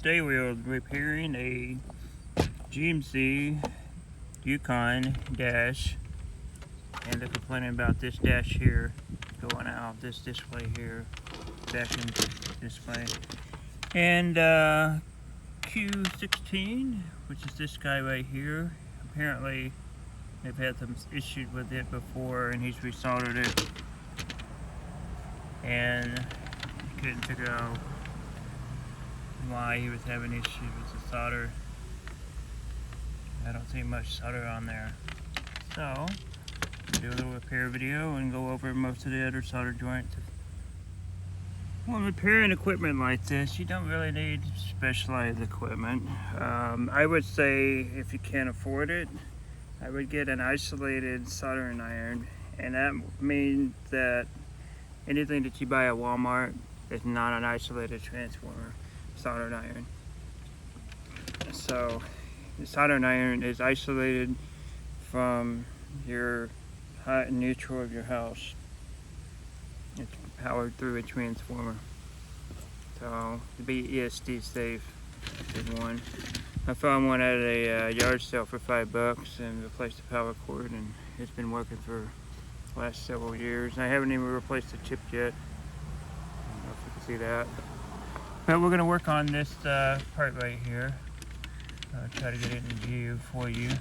Today we are repairing a GMC Yukon dash, and they're complaining about this dash here going out, this display here, dashing display. And Q16, which is this guy right here, apparently they've had some issues with it before and he's resoldered it, and he couldn't figure out why he was having issues with the solder. I don't see much solder on there. So, do a little repair video and go over most of the other solder joints. When repairing equipment like this, you don't really need specialized equipment. I would say if you can't afford it, I would get an isolated soldering iron, and that means that anything that you buy at Walmart is not an isolated transformer soldering iron. So the soldering iron is isolated from your hot and neutral of your house. It's powered through a transformer. So to be ESD safe is one. I found one at a yard sale for $5 and replaced the power cord, and it's been working for the last several years. I haven't even replaced the chip yet. I don't know if you can see that. But we're going to work on this part right here. I'll try to get it in view for you. It'll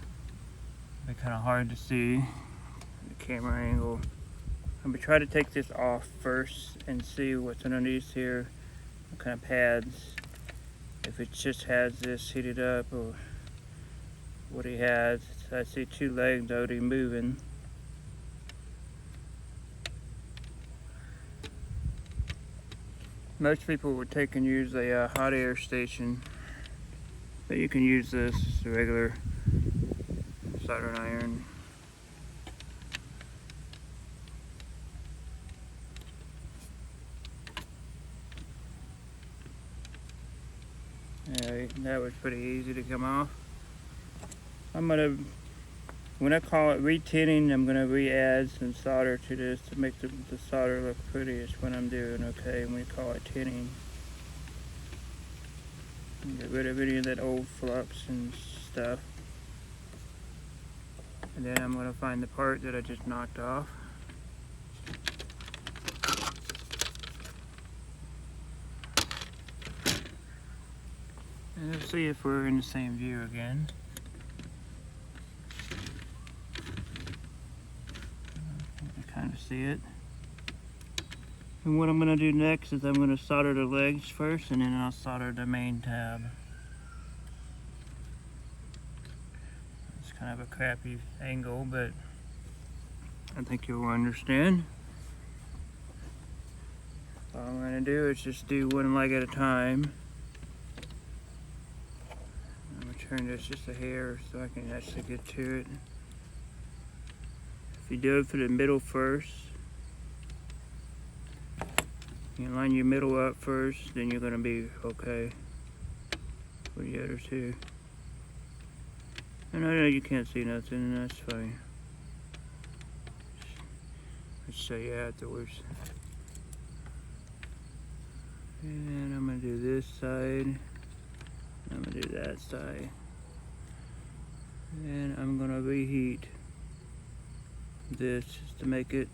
be kind of hard to see the camera angle. I'm going to try to take this off first and see what's underneath here, what kind of pads. If it just has this heated up or what he has. I see two legs already moving. Most people would take and use a hot air station, but you can use this as a regular soldering iron. Yeah, that was pretty easy to come off. When I call it re-tinning, I'm gonna re-add some solder to this to make the solder look pretty. Is what I'm doing, okay? When we call it tinning, get rid of any of that old flux and stuff. And then I'm gonna find the part that I just knocked off. And let's see if we're in the same view again. I kind of see it. And what I'm going to do next is I'm going to solder the legs first, and then I'll solder the main tab. It's kind of a crappy angle, but I think you'll understand. All I'm going to do is just do one leg at a time. I'm going to turn this just a hair so I can actually get to it. If you do it for the middle first, you line your middle up first, then you're going to be okay for the other two. And I know you can't see nothing, and that's fine. I'll show you afterwards. And I'm going to do this side. I'm going to do that side. And I'm going to reheat this just to make it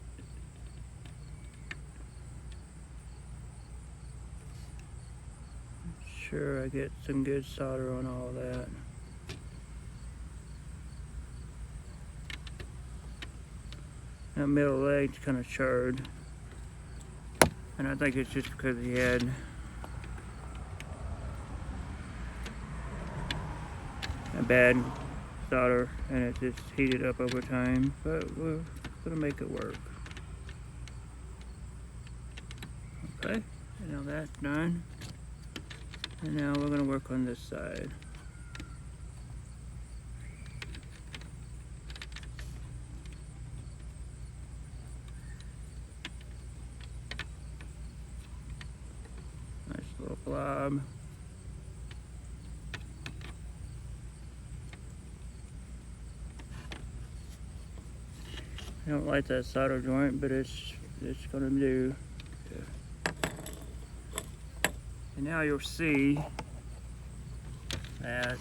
sure I get some good solder on all that. That middle leg's kind of charred, and I think it's just because he had a bad solder and it just heated up over time, but we're gonna make it work. Okay, and now that's done. And now we're gonna work on this side. Nice little blob. I don't like that solder joint, but it's gonna do. Yeah. And now you'll see that.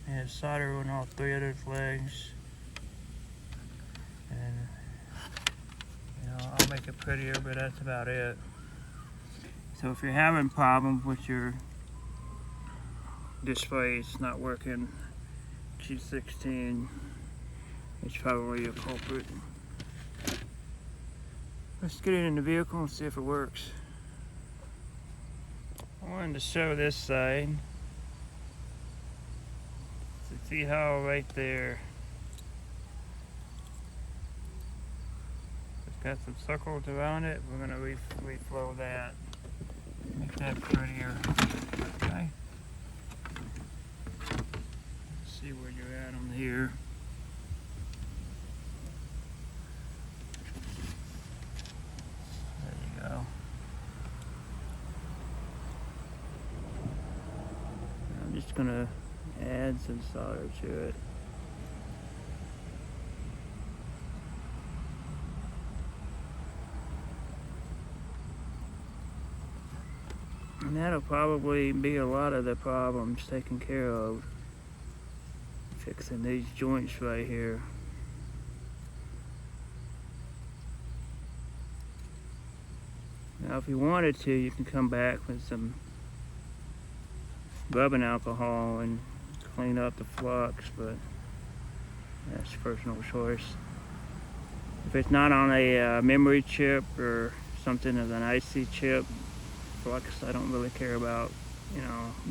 And solder on all 3 of those legs. And I'll make it prettier, but that's about it. So if you're having problems with your display, it's not working, G16, it's probably a culprit. Let's get it in the vehicle and see if it works. I wanted to show this side. So see how right there, it's got some circles around it. We're going to reflow that, make that prettier. Okay. Let's see where you're at on here. There you go. I'm just going to add some solder to it. And that'll probably be a lot of the problems taken care of. Fixing these joints right here. Now if you wanted to, you can come back with some rubbing alcohol and clean up the flux, but that's personal choice. If it's not on a memory chip or something of an IC chip, flux I don't really care about,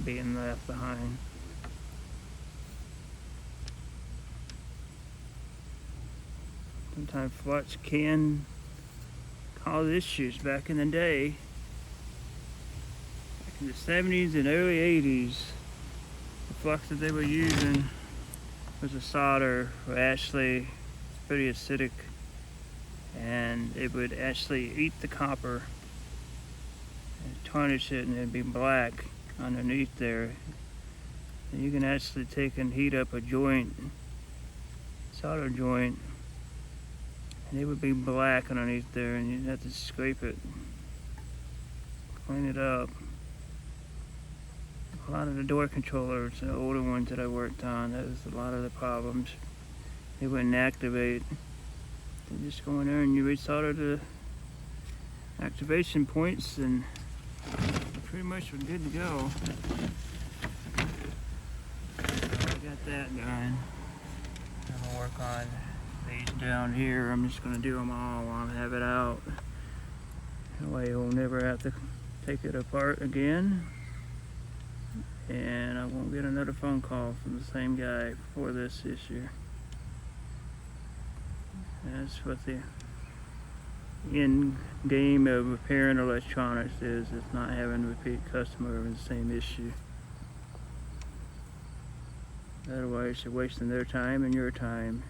being left behind. Sometimes flux can cause issues. Back in the day, back in the 70s and early 80s, the flux that they were using was a solder, were actually pretty acidic, and it would actually eat the copper and tarnish it, and it'd be black underneath there. And you can actually take and heat up a joint, solder joint, and it would be black underneath there, and you'd have to scrape it, clean it up. A lot of the door controllers, the older ones that I worked on, that was a lot of the problems. They wouldn't activate. You just go in there and you resolder the activation points, and pretty much we're good to go. So I got that done. I'm gonna work on these down here. I'm just gonna do them all while I have it out. That way you'll never have to take it apart again. And I won't get another phone call from the same guy for this issue. That's what the end game of repairing electronics is not having repeat customer over the same issue. Otherwise you're wasting their time and your time.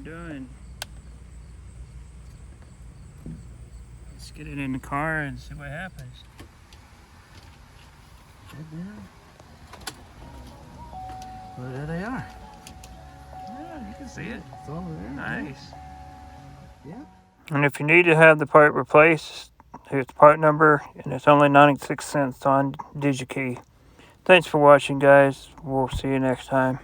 Done. Let's get it in the car and see what happens. Well, there they are. Yeah, you can see it. It's all there. Nice. Yeah. And if you need to have the part replaced, here's the part number, and it's only 96 cents on DigiKey. Thanks for watching, guys. We'll see you next time.